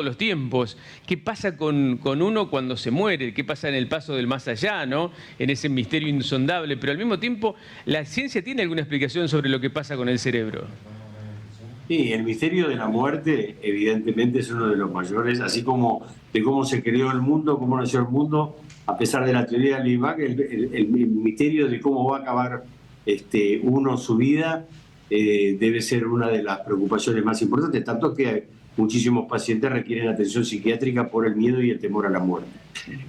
los tiempos. ¿Qué pasa con uno cuando se muere? ¿Qué pasa en el paso del más allá, ¿no? En ese misterio insondable. Pero al mismo tiempo, ¿la ciencia tiene alguna explicación sobre lo que pasa con el cerebro? Sí, el misterio de la muerte, evidentemente, es uno de los mayores, así como de cómo se creó el mundo, cómo nació el mundo, a pesar de la teoría del Big Bang, el misterio de cómo va a acabar uno su vida debe ser una de las preocupaciones más importantes, tanto que muchísimos pacientes requieren atención psiquiátrica por el miedo y el temor a la muerte.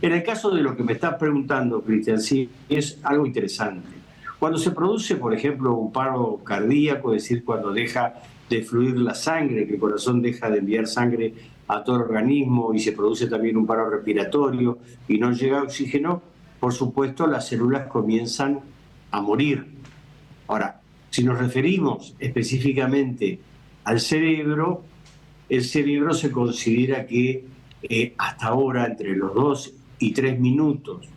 En el caso de lo que me estás preguntando, Cristian, sí, es algo interesante. Cuando se produce, por ejemplo, un paro cardíaco, es decir, cuando deja de fluir la sangre, que el corazón deja de enviar sangre a todo el organismo y se produce también un paro respiratorio y no llega oxígeno, por supuesto las células comienzan a morir. Ahora, si nos referimos específicamente al cerebro, el cerebro se considera que hasta ahora entre los 2 y 3 minutos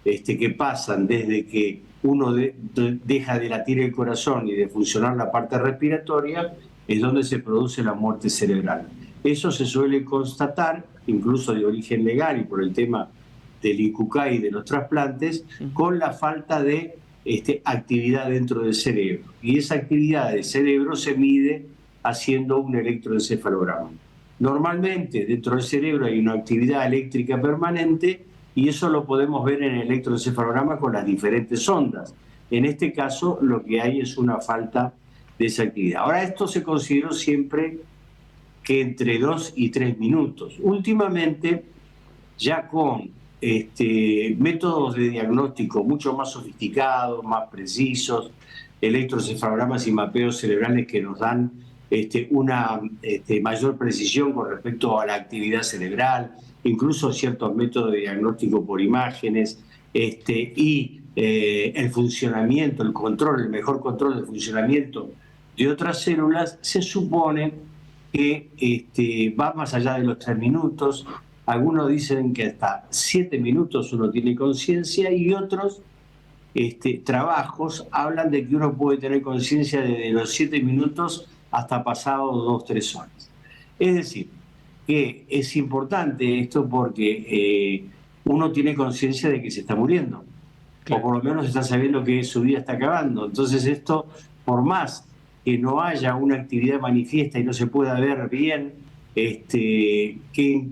que pasan desde que uno deja de latir el corazón y de funcionar la parte respiratoria, es donde se produce la muerte cerebral. Eso se suele constatar, incluso de origen legal y por el tema del INCUCAI y de los trasplantes, con la falta de actividad dentro del cerebro. Y esa actividad del cerebro se mide haciendo un electroencefalograma. Normalmente dentro del cerebro hay una actividad eléctrica permanente y eso lo podemos ver en el electroencefalograma con las diferentes ondas. En este caso lo que hay es una falta de esa actividad. Ahora, esto se consideró siempre que entre 2 y 3 minutos. Últimamente, ya con métodos de diagnóstico mucho más sofisticados, más precisos, electroencefalogramas y mapeos cerebrales que nos dan una mayor precisión con respecto a la actividad cerebral, incluso ciertos métodos de diagnóstico por imágenes y el funcionamiento, el control, el mejor control del funcionamiento de otras células, se supone que va más allá de los 3 minutos. Algunos dicen que hasta 7 minutos uno tiene conciencia y otros trabajos hablan de que uno puede tener conciencia desde los 7 minutos hasta pasados 2 o 3 horas. Es decir, que es importante esto porque uno tiene conciencia de que se está muriendo, Claro. o por lo menos está sabiendo que su vida está acabando. Entonces esto, por más que no haya una actividad manifiesta y no se pueda ver bien qué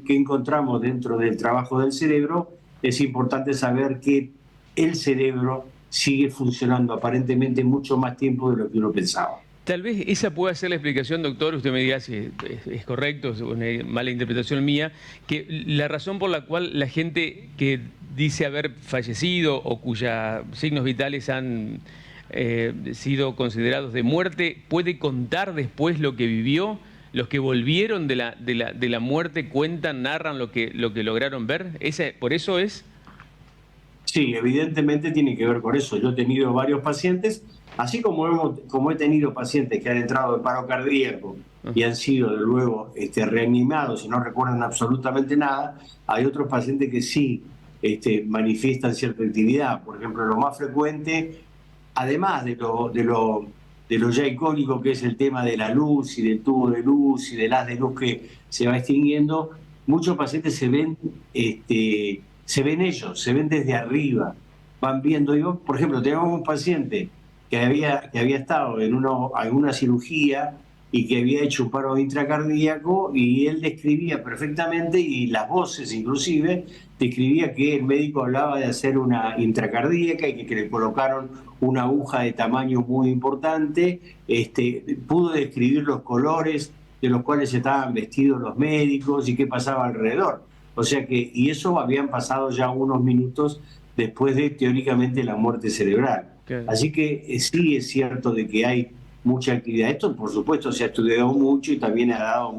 encontramos dentro del trabajo del cerebro, es importante saber que el cerebro sigue funcionando aparentemente mucho más tiempo de lo que uno pensaba. Tal vez esa pueda ser la explicación, doctor, usted me diga si es correcto, es una mala interpretación mía, que la razón por la cual la gente que dice haber fallecido o cuyos signos vitales han sido considerados de muerte, puede contar después lo que vivió. Los que volvieron de la muerte cuentan, narran lo que lograron ver. ¿Por eso es? Sí, evidentemente tiene que ver con eso. Yo he tenido varios pacientes, así como he tenido pacientes que han entrado en paro cardíaco y han sido de luego reanimados y no recuerdan absolutamente nada, hay otros pacientes que sí manifiestan cierta actividad. Por ejemplo, lo más frecuente, además de lo ya icónico que es el tema de la luz y del tubo de luz y del haz de luz que se va extinguiendo, muchos pacientes se ven ellos, se ven desde arriba, van viendo. Yo, por ejemplo, tenemos un paciente que había estado en alguna cirugía y que había hecho un paro intracardíaco y él describía perfectamente, y las voces inclusive, describía que el médico hablaba de hacer una intracardíaca y que le colocaron una aguja de tamaño muy importante. Pudo describir los colores de los cuales estaban vestidos los médicos y qué pasaba alrededor. O sea que, y eso habían pasado ya unos minutos después de, teóricamente, la muerte cerebral. Claro. Así que sí es cierto de que hay mucha actividad. Esto, por supuesto, se ha estudiado mucho y también ha dado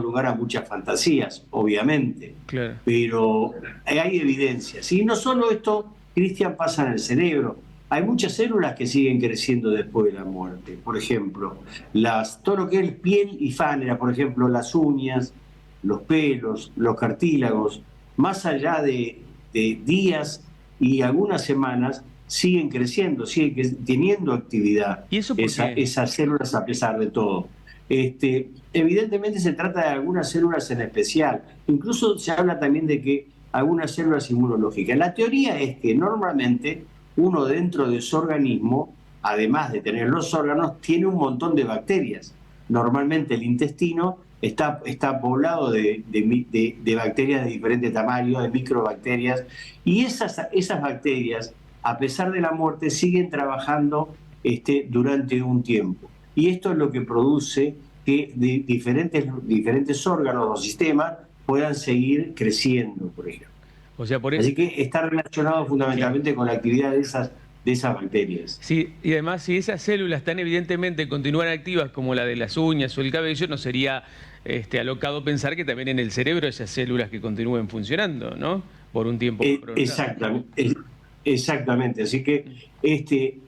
lugar a muchas fantasías, obviamente. Claro. Pero hay evidencias. Y no solo esto, Cristian, pasa en el cerebro. Hay muchas células que siguen creciendo después de la muerte. Por ejemplo, todo lo que es piel y fánera, por ejemplo, las uñas, los pelos, los cartílagos, más allá de días y algunas semanas, siguen creciendo, siguen teniendo actividad. ¿Y eso por qué? Esas células, a pesar de todo. Evidentemente se trata de algunas células en especial. Incluso se habla también de que algunas células inmunológicas. La teoría es que normalmente uno dentro de su organismo, además de tener los órganos, tiene un montón de bacterias. Normalmente el intestino está poblado de bacterias de diferente tamaño, de microbacterias, y esas bacterias, a pesar de la muerte, siguen trabajando durante un tiempo. Y esto es lo que produce que diferentes órganos o sistemas puedan seguir creciendo, por ejemplo. O sea, Así que está relacionado fundamentalmente con la actividad de esas bacterias. Sí, y además si esas células tan evidentemente continúan activas como la de las uñas o el cabello, no sería alocado pensar que también en el cerebro esas células que continúen funcionando, ¿no? Por un tiempo prolongado. Exactamente. Así que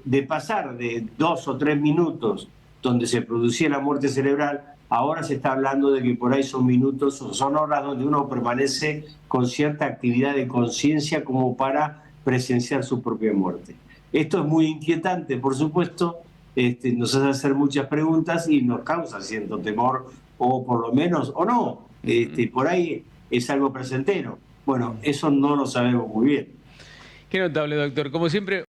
de pasar de 2 o 3 minutos donde se producía la muerte cerebral, ahora se está hablando de que por ahí son minutos o son horas donde uno permanece con cierta actividad de conciencia como para presenciar su propia muerte. Esto es muy inquietante, por supuesto, nos hace hacer muchas preguntas y nos causa cierto temor, o por lo menos, o no, por ahí es algo placentero. Bueno, eso no lo sabemos muy bien. Qué notable, doctor. Como siempre,